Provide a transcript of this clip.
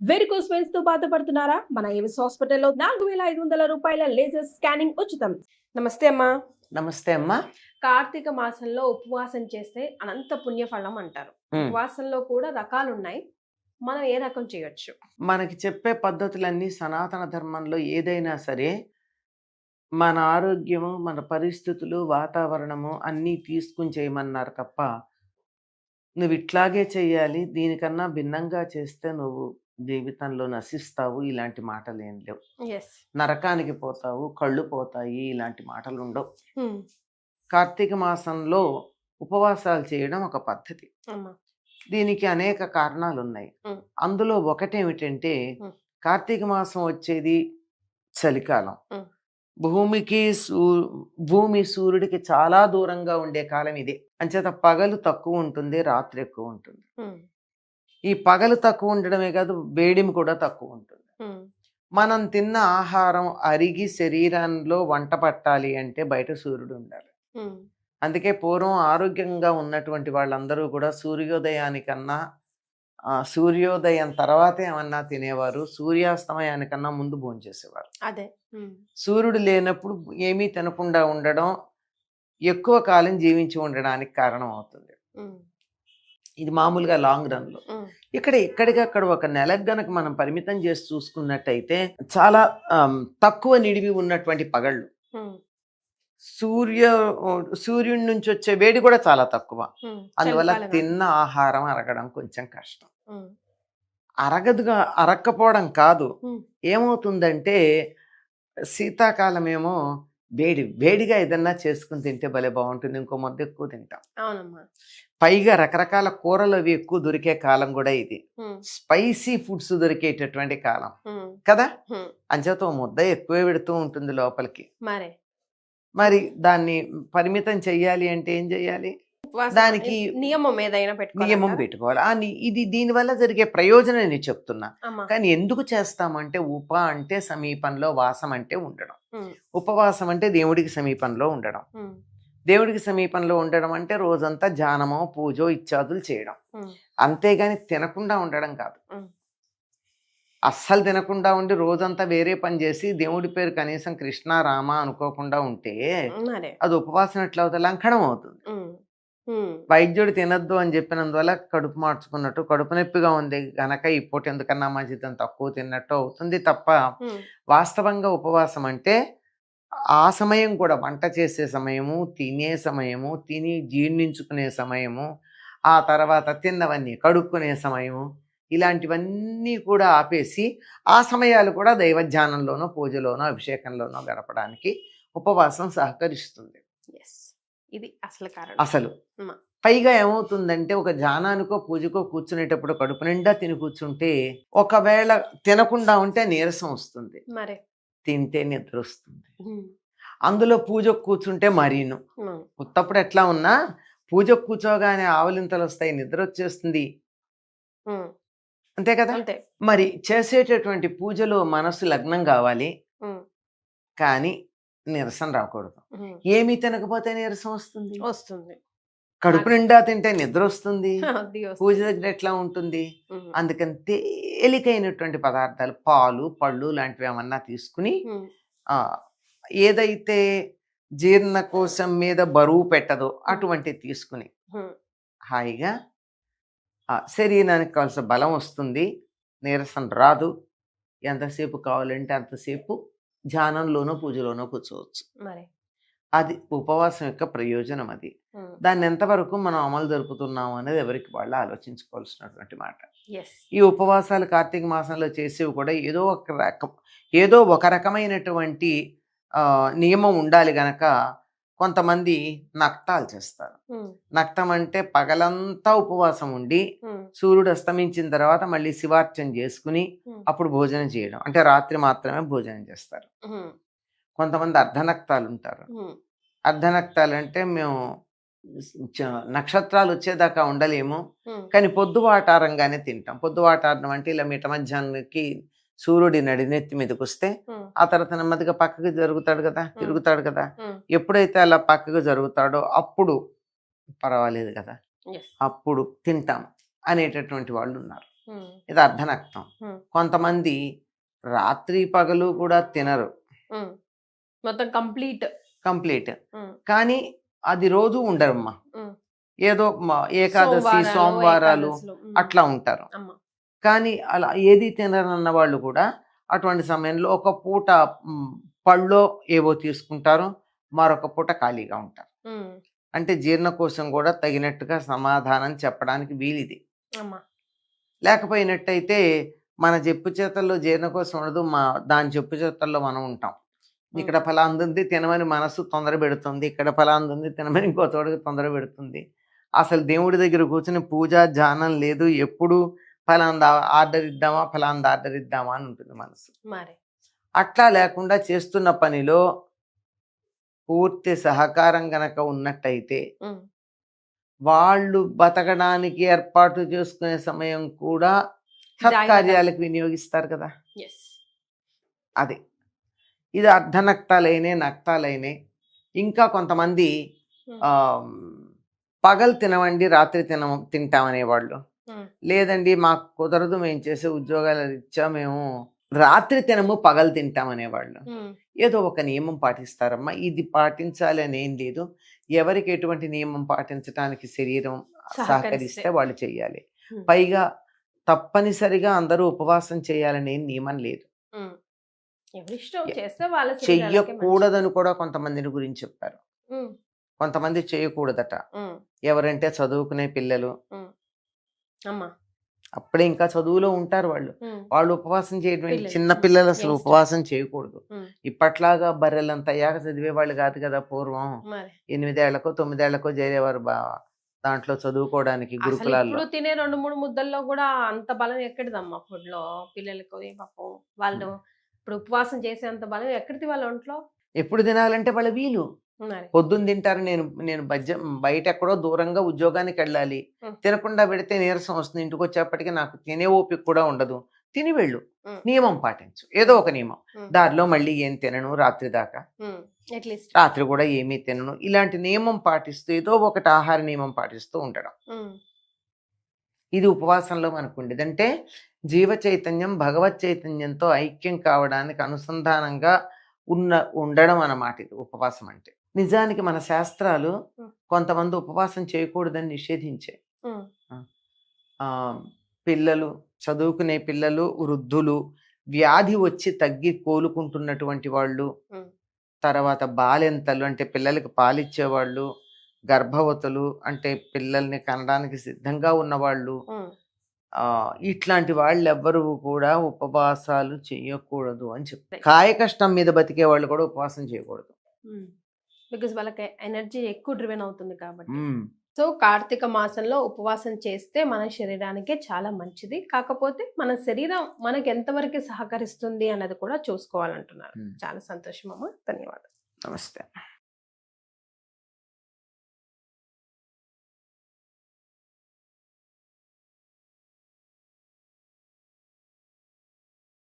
Varicose veins తో బాధపడుతున్నారా? మన ఏవిస్ హాస్పిటల్లో 4,500 రూపాయల లేజర్ స్కానింగ్ ఉచితం. నమస్తే అమ్మా. నమస్తే అమ్మా. కార్తీక మాసంలో ఉపవాసం చేస్తే అనంత పుణ్యఫలం అంటారు. ఉపవాసంలో కూడా రకాలున్నాయి. మనం ఏ రకం చేయొచ్చు? మనకి చెప్పే పద్ధతులన్నీ సనాతన ధర్మంలో ఏదైనా సరే మన ఆరోగ్యము, మన పరిస్థితులు, వాతావరణము అన్నీ తీసుకుని చేయమన్నారు తప్ప, నువ్వు ఇట్లాగే చెయ్యాలి, దీనికన్నా భిన్నంగా చేస్తే నువ్వు జీవితంలో నశిస్తావు, ఇలాంటి మాటలేం లేవు. యెస్. నరకానికి పోతావు, కళ్ళు పోతాయి, ఇలాంటి మాటలు ఉండవు. కార్తీక మాసంలో ఉపవాసాలు చేయడం ఒక పద్ధతి. దీనికి అనేక కారణాలున్నాయి. అందులో ఒకటేమిటంటే, కార్తీక మాసం వచ్చేది చలికాలం. భూమి సూర్యుడికి చాలా దూరంగా ఉండే కాలం ఇదే. అంచేత పగలు తక్కువ ఉంటుంది, రాత్రి ఎక్కువ ఉంటుంది. ఈ పగలు తక్కువ ఉండడమే కాదు, వేడిమి కూడా తక్కువ ఉంటుంది. మనం తిన్న ఆహారం అరిగి శరీరంలో వంట పట్టాలి అంటే బయట సూర్యుడు ఉండాలి. అందుకే పూర్వం ఆరోగ్యంగా ఉన్నటువంటి వాళ్ళందరూ కూడా సూర్యోదయానికన్నా సూర్యోదయం తర్వాతే ఏమన్నా తినేవారు, సూర్యాస్తమయానికన్నా ముందు భోంచేసేవారు. అదే సూర్యుడు లేనప్పుడు ఏమీ తినకుండా ఉండడం ఎక్కువ కాలం జీవించి ఉండడానికి కారణం అవుతుంది. ఇది మామూలుగా లాంగ్ రన్ లో. ఇక్కడికక్కడ ఒక నెలకు గనక మనం పరిమితం చేసి చూసుకున్నట్టయితే చాలా తక్కువ నిడివి ఉన్నటువంటి పగళ్ళు. సూర్యుడి నుంచి వచ్చే వేడి కూడా చాలా తక్కువ. అందువల్ల తిన్న ఆహారం అరగడం కొంచెం కష్టం. అరక్కపోవడం కాదు, ఏమవుతుందంటే శీతాకాలం ఏమో వేడిగా ఏదన్నా చేసుకుని తింటే భలే బాగుంటుంది, ఇంకో ముద్ద ఎక్కువ తింటాం. పైగా రకరకాల కూరలు అవి ఎక్కువ దొరికే కాలం కూడా ఇది. స్పైసీ ఫుడ్స్ దొరికేటటువంటి కాలం కదా. అంచేత ముద్ద ఎక్కువే పెడుతూ ఉంటుంది లోపలికి. మరి దాన్ని పరిమితం చెయ్యాలి అంటే ఏం చెయ్యాలి? దానికి నియమం పెట్టుకోవాలి. ఇది దీనివల్ల జరిగే ప్రయోజనం నేను చెప్తున్నా. కానీ ఎందుకు చేస్తామంటే, అంటే సమీపంలో, వాసం అంటే ఉండడం. ఉపవాసం అంటే దేవుడికి సమీపంలో ఉండడం. దేవుడికి సమీపంలో ఉండడం అంటే రోజంతా ధ్యానమో పూజో ఇత్యాదులు చేయడం. అంతేగాని తినకుండా ఉండడం కాదు. అస్సలు తినకుండా ఉండి రోజంతా వేరే పని చేసి దేవుడి పేరు కనీసం కృష్ణ రామ అనుకోకుండా ఉంటే అది ఉపవాసం ఎట్లా అవుతుంది? లంకణం అవుతుంది. వైద్యుడు తినద్దు అని చెప్పినందువల్ల కడుపు మార్చుకున్నట్టు, కడుపు నొప్పిగా ఉంది గనక ఈ పూట ఎందుకన్నా మంచిదని తక్కువ తిన్నట్టు అవుతుంది తప్ప, వాస్తవంగా ఉపవాసం అంటే ఆ సమయం కూడా వంట చేసే సమయము, తినే సమయము, తిని జీర్ణించుకునే సమయము, ఆ తర్వాత తిన్నవన్నీ కడుక్కునే సమయము, ఇలాంటివన్నీ కూడా ఆపేసి ఆ సమయాలు కూడా దైవధ్యానంలోనో, పూజలోనో, అభిషేకంలోనో గడపడానికి ఉపవాసం సహకరిస్తుంది. ఇది అసలు పైగా ఏమవుతుందంటే, ఒక ధ్యానానికో పూజకో కూర్చునేటప్పుడు కడుపు నిండా తిని కూర్చుంటే, ఒకవేళ తినకుండా ఉంటే నీరసం వస్తుంది, తింటే నిద్ర వస్తుంది. అందులో పూజకు కూర్చుంటే మరీను. ఉత్తప్పుడు ఎట్లా ఉన్నా పూజకు కూర్చోగానే ఆవలింతలు వస్తాయి, నిద్ర వచ్చేస్తుంది, అంతే కదా. మరి చేసేటటువంటి పూజలో మనసు లగ్నం కావాలి, కానీ నీరసం రాకూడదు. ఏమీ తినకపోతే నీరసం వస్తుంది. కడుపు నిండా తింటే నిద్ర వస్తుంది, పూజ దగ్గర ఎట్లా ఉంటుంది? అందుకని తేలికైనటువంటి పదార్థాలు, పాలు పళ్ళు లాంటివి ఏమన్నా తీసుకుని, ఏదైతే జీర్ణకోశం మీద బరువు పెట్టదో అటువంటి తీసుకుని హాయిగా శరీరానికి కావాల్సిన బలం వస్తుంది, నీరసం రాదు. ఎంతసేపు కావాలంటే అంతసేపు ధ్యానంలోనో పూజలోనో కూర్చోవచ్చు. అది ఉపవాసం యొక్క ప్రయోజనం. అది దాన్ని ఎంతవరకు మనం అమలు జరుపుతున్నాము అనేది ఎవరికి వాళ్ళు ఆలోచించుకోవాల్సినటువంటి మాట. ఈ ఉపవాసాలు కార్తీక మాసంలో చేసేవి కూడా ఏదో ఒక రకమైనటువంటి నియమం ఉండాలి గనక కొంతమంది నక్తాలు చేస్తారు. నక్తం అంటే పగలంతా ఉపవాసం ఉండి సూర్యుడు అస్తమించిన తర్వాత మళ్ళీ శివార్చన చేసుకుని అప్పుడు భోజనం చేయడం, అంటే రాత్రి మాత్రమే భోజనం చేస్తారు. కొంతమంది అర్ధనక్తాలు ఉంటారు. అర్ధనక్తాలు అంటే మేము నక్షత్రాలు వచ్చేదాకా ఉండలేము, కానీ పొద్దువాటారంగానే తింటాం. పొద్దువాటారం అంటే ఇలా మిట మధ్యాహ్నానికి సూర్యుడి నడినెత్తి మీదకి వస్తే ఆ తర్వాత నెమ్మదిగా పక్కకి తిరుగుతాడు కదా. ఎప్పుడైతే అలా పక్కకు జరుగుతాడో అప్పుడు పర్వాలేదు కదా, అప్పుడు తింటాం అనేటటువంటి వాళ్ళు ఉన్నారు. ఇది అర్ధనక్తం. Hmm. కొంతమంది రాత్రి పగలు కూడా తినరు, మొత్తం కంప్లీట్. కానీ అది రోజు ఉండరమ్మా. ఏదో ఏకాదశి సోమవారాలు అట్లా ఉంటారు. కానీ అలా ఏది తినరన్న వాళ్ళు కూడా అటువంటి సమయంలో ఒక పూట పళ్ళో ఏవో తీసుకుంటారు, మరొక పూట ఖాళీగా ఉంటారు. అంటే జీర్ణకోశం కూడా తగినట్టుగా సమాధానం చెప్పడానికి వీలిది. లేకపోయినట్టయితే మన చెప్పు చేతల్లో జీర్ణకోశం ఉండదు, దాని చెప్పు చేతల్లో మనం ఉంటాం. ఇక్కడ ఫలాంది తినమని మనసు తొందర పెడుతుంది, ఇక్కడ ఫలాంది తినమని ఇంకో తోడికి తొందర పెడుతుంది. అసలు దేవుడి దగ్గర కూర్చుని పూజ ధ్యానం లేదు, ఎప్పుడు ఫలాంది ఆర్డర్ ఇద్దామా అని ఉంటుంది మనసు. అట్లా లేకుండా చేస్తున్న పనిలో పూర్తి సహకారం గనక ఉన్నట్టయితే వాళ్ళు బతకడానికి ఏర్పాటు చేసుకునే సమయం కూడా సత్కార్యాలకు వినియోగిస్తారు కదా. అది ఇది అర్ధనక్తాలైనే నక్తాలైనే. ఇంకా కొంతమంది పగలు తినవండి రాత్రి తింటామనేవాళ్ళు, లేదండి మాకు కుదరదు, మేము చేసే ఉద్యోగాల రీత్యా మేము రాత్రి తినము పగలు తింటామనేవాళ్ళు. ఏదో ఒక నియమం పాటిస్తారమ్మా. ఇది పాటించాలి అని ఏం లేదు, ఎవరికి ఎటువంటి నియమం పాటించడానికి శరీరం సహకరిస్తే వాళ్ళు చెయ్యాలి. పైగా తప్పనిసరిగా అందరూ ఉపవాసం చేయాలనే నియమం లేదు. చెయ్యకూడదని కూడా కొంతమందిని గురించి చెప్పారు. కొంతమంది చేయకూడదట. ఎవరంటే చదువుకునే పిల్లలు, అప్పుడే ఇంకా చదువులో ఉంటారు వాళ్ళు ఉపవాసం చేయడం. చిన్న పిల్లలు అసలు ఉపవాసం చేయకూడదు. ఇప్పట్లాగా బర్రెలంతా అయ్యాక చదివే వాళ్ళు కాదు కదా. పూర్వం 8 ఏళ్లకో 9 ఏళ్లకో చేరేవారు దాంట్లో చదువుకోవడానికి గురుకులాల్లో. తినే 2-3 ముద్దల్లో కూడా అంత బలం ఎక్కడిదమ్మా ఫుడ్ లో పిల్లలకి. పాపం వాళ్ళు ఇప్పుడు ఉపవాసం చేసే అంత బలం ఎక్కడిది వాళ్ళ ఒంట్లో. ఎప్పుడు తినాలంటే వాళ్ళ వీలు. పొద్దున్న తింటారు, నేను బయట ఎక్కడో దూరంగా ఉద్యోగానికి వెళ్ళాలి, తినకుండా పెడితే నీరసం వస్తుంది, ఇంటికి వచ్చేప్పటికి నాకు తినే ఓపిక కూడా ఉండదు, తిని వెళ్ళు. నియమం పాటించు, ఏదో ఒక నియమం. దారిలో మళ్ళీ ఏం తినను రాత్రి దాకా, రాత్రి కూడా ఏమీ తినను, ఇలాంటి నియమం పాటిస్తూ ఏదో ఒకటి ఆహార నియమం పాటిస్తూ ఉండడం. ఇది ఉపవాసంలో మనకు ఉండేది. అంటే జీవ చైతన్యం భగవత్ చైతన్యంతో ఐక్యం కావడానికి అనుసంధానంగా ఉండడం అన్నమాట ఇది ఉపవాసం అంటే. నిజానికి మన శాస్త్రాలు కొంతమంది ఉపవాసం చేయకూడదని నిషేధించాయి. పిల్లలు, చదువుకునే పిల్లలు, వృద్ధులు, వ్యాధి వచ్చి తగ్గి కోలుకుంటున్నటువంటి వాళ్ళు, తర్వాత బాలెంతలు అంటే పిల్లలకి పాలిచ్చేవాళ్ళు, గర్భవతులు అంటే పిల్లల్ని కనడానికి సిద్ధంగా ఉన్నవాళ్ళు, ఇట్లాంటి వాళ్ళు ఎవ్వరు కూడా ఉపవాసాలు చేయకూడదు అని చెప్తారు. కాయ కష్టం మీద బతికే వాళ్ళు కూడా ఉపవాసం చేయకూడదు. బికాస్ వాళ్ళకి ఎనర్జీ ఎక్కువ డ్రివెన్ అవుతుంది కాబట్టి. సో కార్తీక మాసంలో ఉపవాసం చేస్తే మన శరీరానికే చాలా మంచిది. కాకపోతే మన శరీరం మనకి ఎంతవరకు సహకరిస్తుంది అన్నది కూడా చూసుకోవాలంటున్నారు. చాలా సంతోషం అమ్మా, ధన్యవాదాలు. నమస్తే.